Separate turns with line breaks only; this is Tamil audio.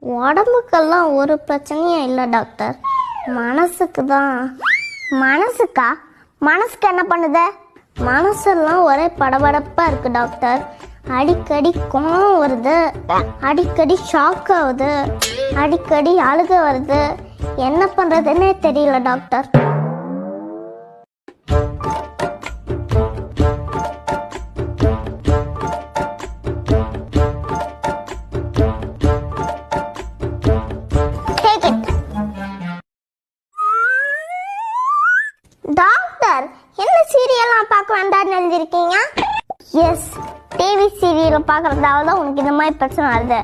உடம்புக்கெல்லாம் ஒரு பிரச்சனையும் இல்லை டாக்டர், மனசுக்கு தான். மனசுக்கா? மனசுக்கு என்ன பண்ணுது? மனசெல்லாம் ஒரே படபடப்பாக இருக்கு டாக்டர். அடிக்கடி கோவம் வருது, அடிக்கடி ஷாக் ஆகுது, அடிக்கடி அழுக வருது. என்ன பண்ணுறதுன்னே தெரியல டாக்டர். டாக்டர், என்ன சீரியல்லாம் பார்க்க வேண்டாம்னு எழுதிருக்கீங்க? எஸ், டிவி சீரியலை பார்க்கறதால தான் உனக்கு இந்த மாதிரி பிரச்சனை வருது.